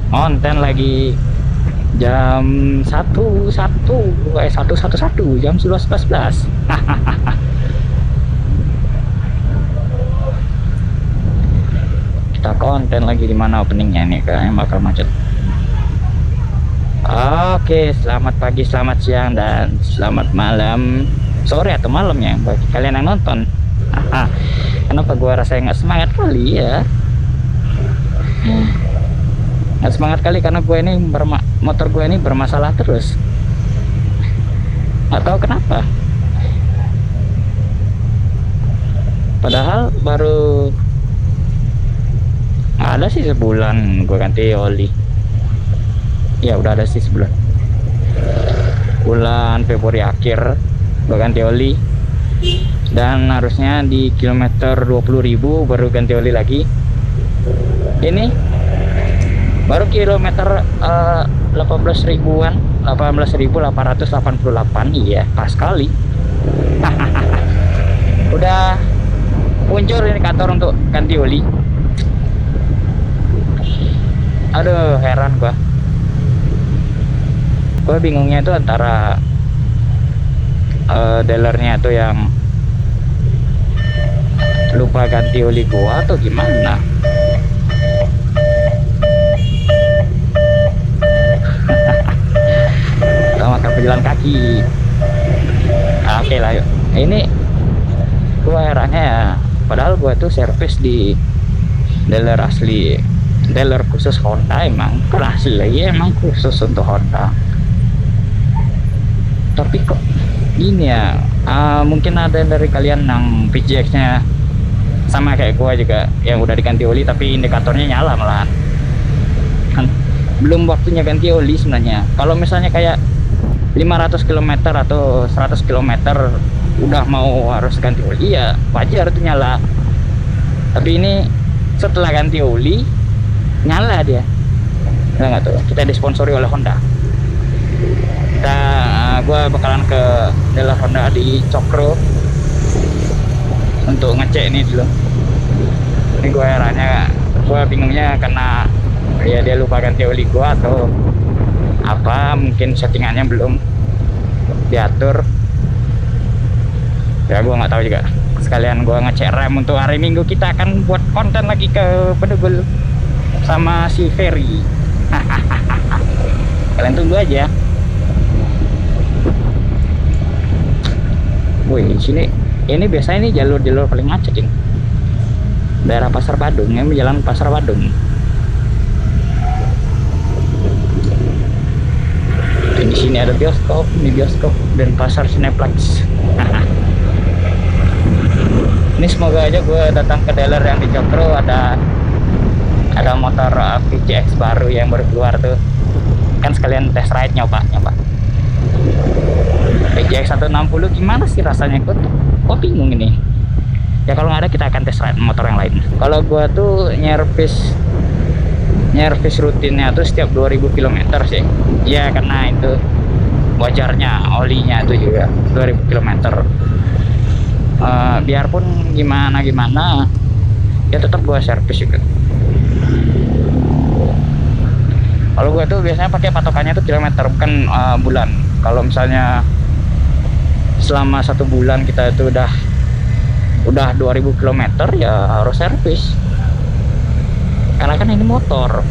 konten lagi jam 1 jam 11.11. Kita konten lagi di mana openingnya nih, kayaknya bakal macet. Oke, selamat pagi, selamat siang, dan selamat malam, sore atau malam ya bagi kalian yang nonton. Kenapa gua rasanya nggak semangat kali ya? Nggak semangat kali karena gue ini motor gue ini bermasalah terus. Nggak tahu kenapa. Padahal baru ada sih sebulan gue ganti oli. Ya udah ada sih sebulan. Bulan Februari akhir gue ganti oli. Dan harusnya di kilometer 20.000 baru ganti oli lagi. Ini baru kilometer 18 ribuan, 18.888. Iya, pas sekali. Udah muncul indikator untuk ganti oli. Aduh, heran gua bingungnya itu antara dealernya tuh yang lupa ganti oli gua atau gimana. Makan pejalan kaki. Oke lah, yuk. Ini gua herannya ya, padahal gua tuh servis di dealer asli, dealer khusus Honda. Emang asli lagi, emang khusus untuk Honda. Tapi kok gini ya, mungkin ada dari kalian yang PGX nya sama kayak gua juga, yang udah diganti oli tapi indikatornya nyala malahan. Kan belum waktunya ganti oli sebenarnya. Kalau misalnya kayak 500 km atau 100 km udah mau harus ganti oli, ya wajar itu nyala. Tapi ini setelah ganti oli nyala dia. Nggak tahu, kita disponsori oleh Honda. Gue bakalan ke dealer Honda di Cokro untuk ngecek ini dulu. Ini gue herannya, gue bingungnya karena ya dia lupa ganti oli gue atau apa, mungkin settingannya belum diatur ya, gue nggak tahu juga. Sekalian gue ngecek rem untuk hari Minggu. Kita akan buat konten lagi ke Bedugul sama si Ferry. Kalian tunggu aja. Wih, sini ini biasanya ini jalur paling macet ini, daerah Pasar Badung. Ini jalan Pasar Badung. Di sini ada bioskop, ini bioskop dan pasar Cineplex. Ini semoga aja gue datang ke dealer yang di Cokro ada motor PGX baru yang baru keluar tuh, kan sekalian test ride nyoba. PGX 160 gimana sih rasanya, gue bingung ini. Ya kalau nggak ada kita akan test ride motor yang lain. Kalau gue tuh nyervis rutinnya tuh setiap 2000 km sih ya, karena itu wajarnya olinya itu juga 2000 km. Biarpun gimana ya tetap gua servis juga. Kalau gua tuh biasanya pakai patokannya tuh kilometer, bukan bulan. Kalau misalnya selama 1 bulan kita itu udah 2000 km ya harus servis. Karena kan ini motor,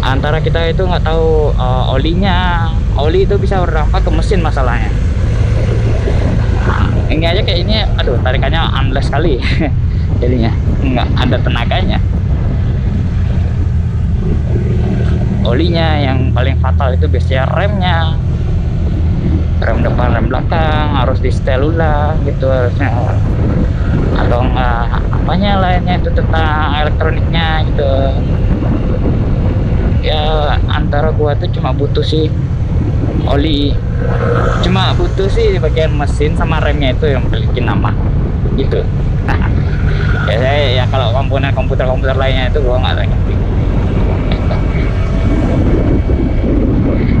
antara kita itu nggak tahu oli itu bisa berdampak ke mesin masalahnya. Ini aja kayak ini, aduh tarikannya unless kali. Jadinya nggak ada tenaganya. Olinya yang paling fatal itu biasanya remnya, rem depan rem belakang harus di setel ulang gitu harusnya, atau enggak apanya lainnya itu tentang elektroniknya gitu ya. Antara gua tuh cuma butuh sih oli, cuma butuh sih di bagian mesin sama remnya itu yang memiliki nama gitu. Ya saya ya kalau komponen komputer lainnya itu gua nggak ngerti.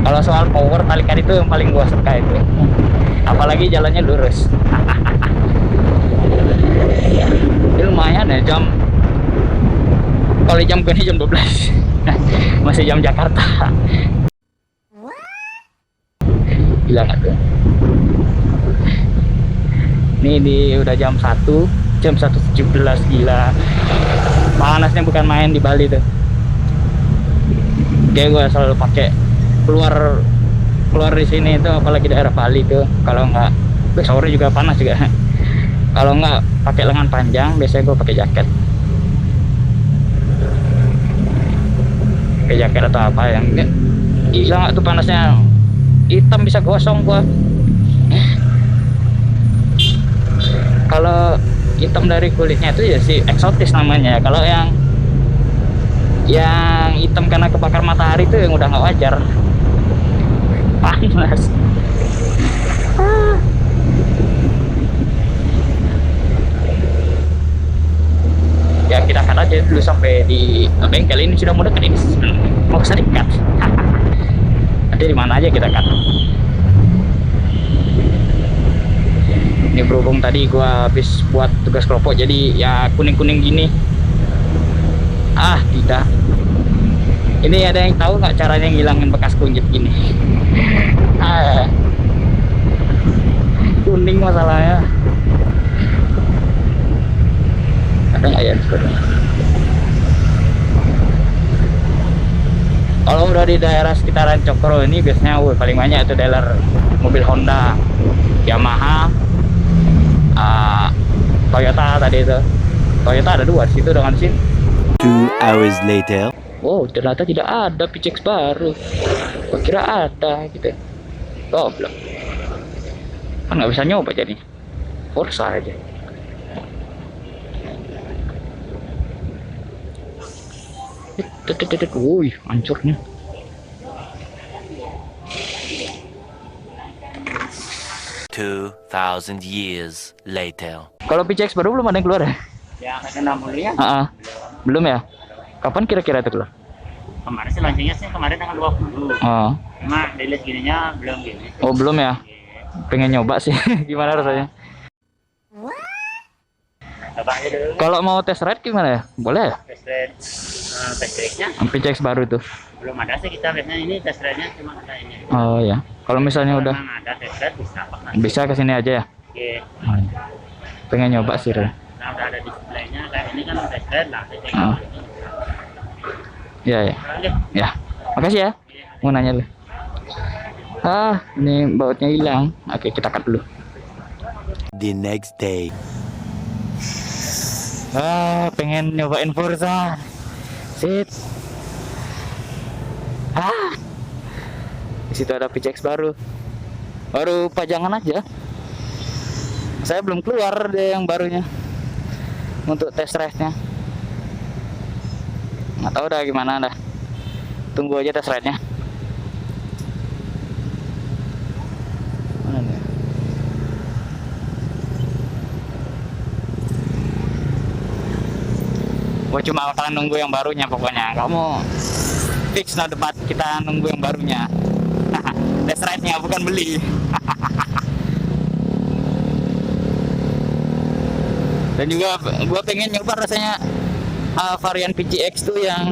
Kalau soal power talikan itu yang paling gua suka itu, apalagi jalannya lurus. Ini lumayan ya, kalau jam gue ini jam 12. masih jam Jakarta. Gila nggak tuh? Ini udah jam 1:17, gila. Panasnya bukan main di Bali tuh. Kayak gue selalu pakai keluar di sini itu, apalagi daerah Bali tuh. Kalau nggak, sore juga panas juga. Kalau nggak pakai lengan panjang, biasanya gue pakai jaket. Pakai jaket atau apa yang gila nggak tuh panasnya. Hitam bisa gosong gua. Kalau hitam dari kulitnya itu ya si eksotis namanya. Kalau yang hitam karena kebakar matahari itu yang udah nggak wajar. Panas. Ya kita cut aja dulu sampai di bengkel. Ini sudah mau dekat, ini mau ke cut. Nanti di mana aja kita cut. Ini berhubung tadi gua habis buat tugas kelompok, jadi ya kuning-kuning gini. Tidak. Ini ada yang tahu nggak caranya ngilangin bekas kunyit gini? Kuning masalahnya. Ada nggak ya sebenarnya? Kalau udah di daerah sekitaran Cokro ini biasanya paling banyak itu dealer mobil Honda, Yamaha, Toyota tadi itu. Toyota ada 2 di situ dengan di sini. 2 hours later. Oh, ternyata tidak ada PCX baru. Gua kira ada gitu. Goblok. Kan nggak bisa nyoba jadi. Forza aja. Wuih, hancurnya. $2,000 years later. Kalau PCX baru belum ada yang keluar ya? Yang ke-60 ya? Belum ya? Kapan kira-kira itu keluar? Kemarin sih launchingnya sih kemarin tanggal 20. Cuma rilis gininya belum gini. Oh, belum ya? Pengen nyoba sih. Gimana rasanya? Coba aja dulu. Kalau mau test ride gimana ya? Boleh ya? Test ride-nya PCX baru itu. belum ada sih, kita biasanya ini test ride-nya cuma ada ini. Oh ya. Kalau misalnya udah Memang ada test ride bisa Pak. bisa ke sini aja ya? Oke. Oh, iya. Pengen nyoba sih, Re. Nah, udah ada displaynya kayak ini kan test ride lah. Iya ya. Oke. Ya. Makasih ya. Mau nanya lu. Ini bautnya hilang. Oke, kita cut dulu. The next day. Pengen nyobain Forza. Sit. Di situ ada PCX baru. Baru pajangan aja. Saya belum keluar deh yang barunya. Untuk test ride-nya. Nggak tahu dah gimana dah. Tunggu aja test ride-nya. Mana nih? Gua cuma bakalan nunggu yang barunya pokoknya. Kamu fix no debat, kita nunggu yang barunya. Test ride-nya bukan beli. Dan juga gua pengen nyoba rasanya varian PCX tuh yang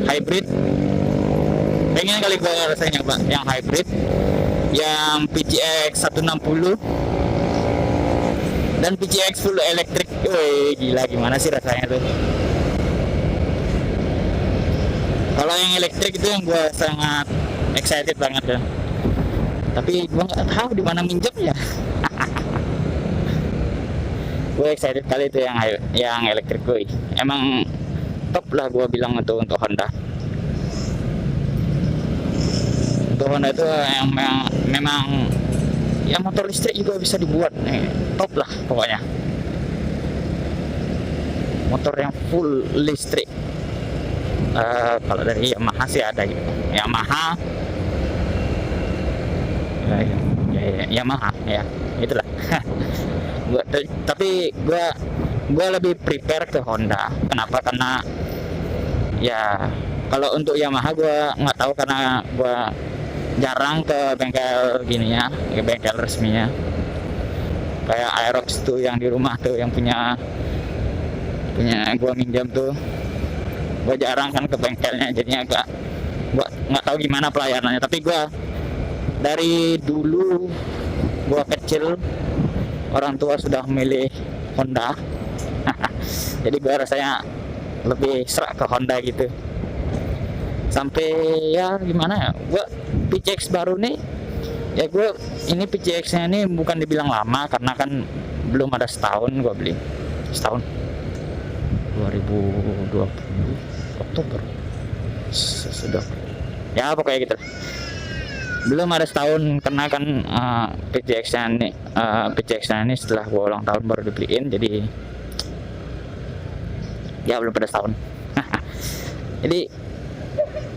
hybrid. Pengen kali gua rasanya nyoba yang hybrid, yang PCX 160 dan PCX full elektrik. Wih, gila gimana sih rasanya tuh. Kalau yang elektrik itu yang gue sangat excited banget ya. Tapi gue nggak tahu di mana minjemnya. Gue excited kali itu yang elektrik gue. Emang top lah gue bilang untuk Honda. Untuk Honda itu yang memang ya motor listrik juga bisa dibuat. Top lah pokoknya. Motor yang full listrik. Kalau dari Yamaha sih ada gitu. Yamaha Yamaha ya itulah. Tapi gua lebih prepare ke Honda. Kenapa? Karena ya kalau untuk Yamaha gua nggak tahu karena gua jarang ke bengkel gininya, ke bengkel resminya. Kayak Aerox tuh yang di rumah tuh yang punya gua minjam tuh. Gue jarang kan ke bengkelnya, jadinya agak gua nggak tahu gimana pelayanannya, tapi gua dari dulu gua kecil orang tua sudah memilih Honda. Jadi gua rasanya lebih serak ke Honda gitu. Sampai ya gimana ya, gua PCX baru nih ya, gue ini PCX nya ini bukan dibilang lama karena kan belum ada setahun gue beli, setahun 2020 Oktober sudah ya pokoknya gitu, belum ada setahun karena kan PCX nya ini setelah gue ulang tahun baru dibeliin, jadi ya belum pada setahun. Jadi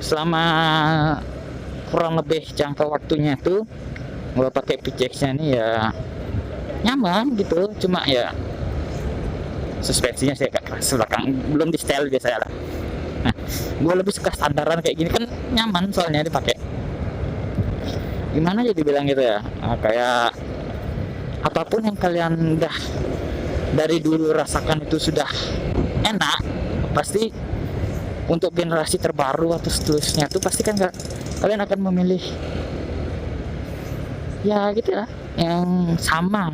selama kurang lebih jangka waktunya tuh gue pakai PCX nya ini ya nyaman gitu, cuma ya suspensinya sih agak keras belakang, belum di setel biasanya lah. Nah, gue lebih suka standaran kayak gini kan nyaman soalnya dipakai. Gimana jadi bilang gitu ya, kayak apapun yang kalian udah dari dulu rasakan itu sudah enak, pasti untuk generasi terbaru atau seterusnya tuh pasti kan kalian akan memilih ya gitu lah yang sama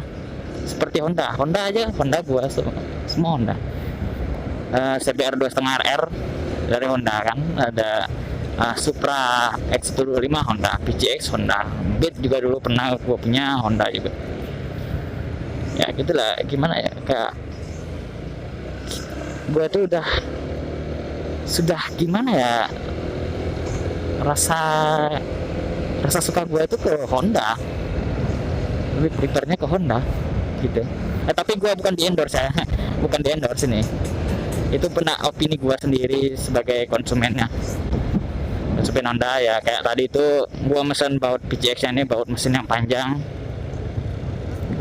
seperti Honda aja, Honda gua semua Honda. CBR 2.5 RR dari Honda kan, ada Supra X25 Honda, PCX Honda, Beat juga dulu pernah gua punya Honda juga. Ya gitulah, gimana ya, kayak gua tuh sudah gimana ya, rasa suka gue itu ke Honda, lebih prefernya ke Honda gitu. Tapi gue bukan di endorse ya, bukan di endorse ini, itu pernah opini gue sendiri sebagai konsumen Honda ya. Kayak tadi itu gue mesen baut PCX ini, baut mesin yang panjang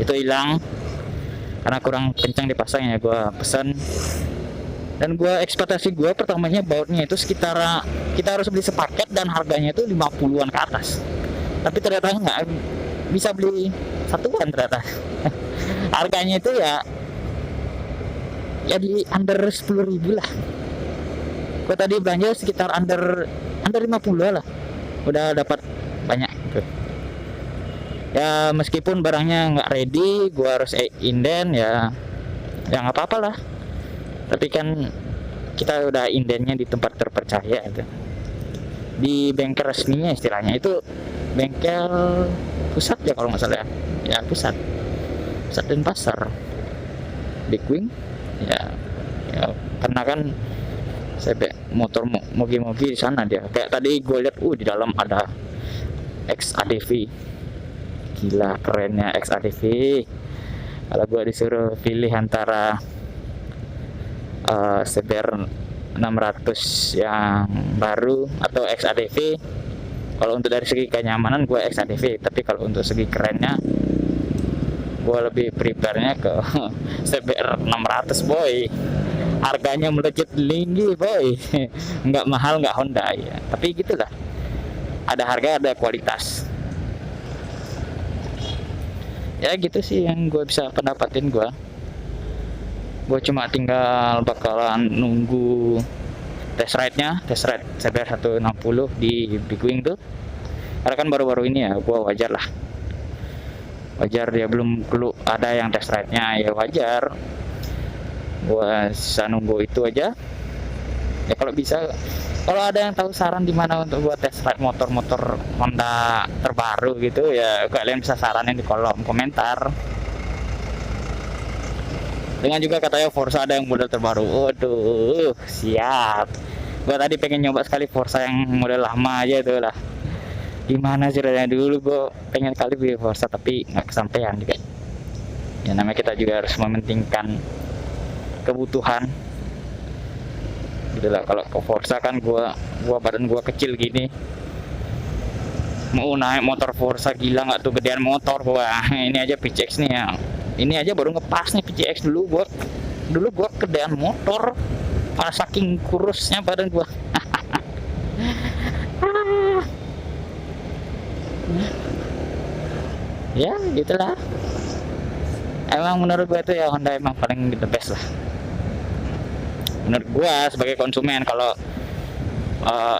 itu hilang karena kurang kencang dipasangnya, gue pesen. Dan gua ekspektasi gua pertamanya bautnya itu sekitar kita harus beli sepaket dan harganya itu 50-an ke atas. Tapi ternyata nggak, bisa beli satuan ternyata. Harganya itu ya di under 10.000 lah. Gua tadi belanja sekitar under 50 lah. Udah dapat banyak gitu. Ya meskipun barangnya nggak ready, gua harus inden ya nggak apa-apa lah. Tapi kan kita udah indennya di tempat terpercaya gitu, di bengkel resminya istilahnya, itu bengkel pusat ya kalau nggak salah ya, pusat dan pasar Big Wing ya karena kan saya motor mogi di sana dia. Kayak tadi gue lihat di dalam ada XADV, gila kerennya XADV. Kalau gue disuruh pilih antara CBR 600 yang baru atau XADV, kalau untuk dari segi kenyamanan gue XADV, tapi kalau untuk segi kerennya gue lebih prefernya ke CBR 600 boy. Harganya melejit tinggi boy, nggak mahal, nggak Honda ya, tapi gitulah, ada harga ada kualitas ya gitu sih yang gue bisa pendapatin. Gue cuma tinggal bakalan nunggu test ride CBR 160 di Big Wing tuh, karena kan baru-baru ini ya, gue wajar dia belum ada yang test ride nya ya, wajar gue bisa nunggu itu aja ya. Kalau ada yang tahu saran di mana untuk gue test ride motor-motor Honda terbaru gitu ya, kalian bisa saranin di kolom komentar. Dengan juga katanya Forza ada yang model terbaru. Waduh, siap. Gua tadi pengen nyoba sekali Forza yang model lama aja itu lah. Gimana ceritanya, dulu gua pengen kali beli Forza tapi nggak kesampaian juga. Ya namanya kita juga harus mementingkan kebutuhan. Gitu lah. Kalau ke Forza kan gua badan gua kecil gini. Mau naik motor Forza gila nggak tuh, gedean motor gua. Ini aja PCX nih ya. Ini aja baru ngepas nih PCX, dulu gua kedean motor karena saking kurusnya badan gua. Ya gitulah, emang menurut gua itu ya Honda emang paling the best lah menurut gua sebagai konsumen. Kalau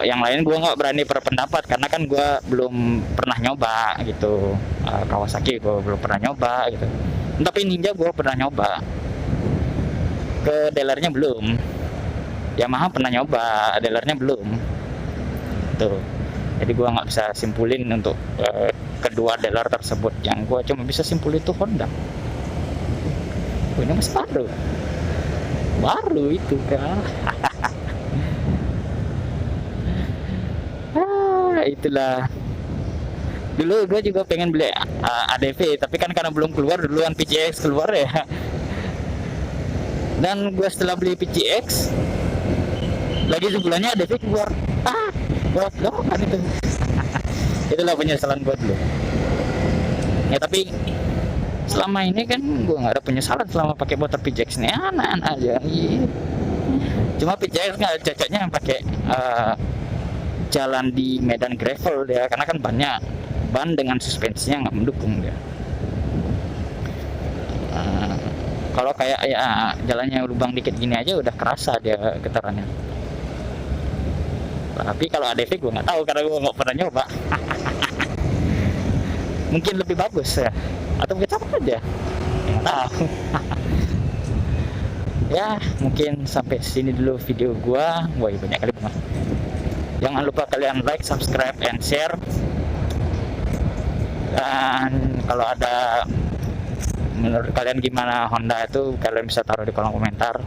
Yang lain gue nggak berani berpendapat karena kan gue belum pernah nyoba gitu. Kawasaki gue belum pernah nyoba gitu, tapi Ninja gue pernah nyoba, ke dealernya belum. Yamaha pernah nyoba, dealernya belum tuh. Jadi gue nggak bisa simpulin untuk kedua dealer tersebut. Yang gue cuma bisa simpulin itu Honda. Ini masih baru itu kan. Itulah. Dulu gue juga pengen beli ADV, tapi kan karena belum keluar, duluan PCX keluar ya. Dan gue setelah beli PCX, lagi sebulannya ADV keluar. Goblok kan itu. Itulah penyesalan gue dulu. Ya tapi selama ini kan gue nggak ada penyesalan selama pakai motor PCX nih, anak-anak aja. Cuma PCX nggak cocoknya pakai jalan di medan gravel ya, karena kan ban dengan suspensinya nggak mendukung dia. Kalau kayak ya jalannya lubang dikit gini aja udah kerasa dia getarannya. Tapi kalau ADV gue nggak tahu karena gue nggak pernah nyoba. Mungkin lebih bagus ya, atau mungkin sama aja, nggak tahu. Ya mungkin sampai sini dulu video gua. Wah banyak kali banget. Jangan lupa kalian like, subscribe, and share. Dan kalau ada menurut kalian gimana Honda itu, kalian bisa taruh di kolom komentar.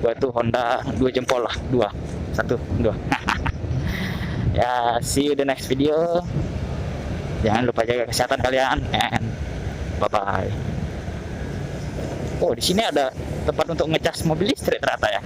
Gua tuh Honda 2 jempol lah, 2, 1, 2. Ya, see you the next video. Jangan lupa jaga kesehatan kalian, and bye bye. Oh, di sini ada tempat untuk ngecas mobil listrik ternyata ya.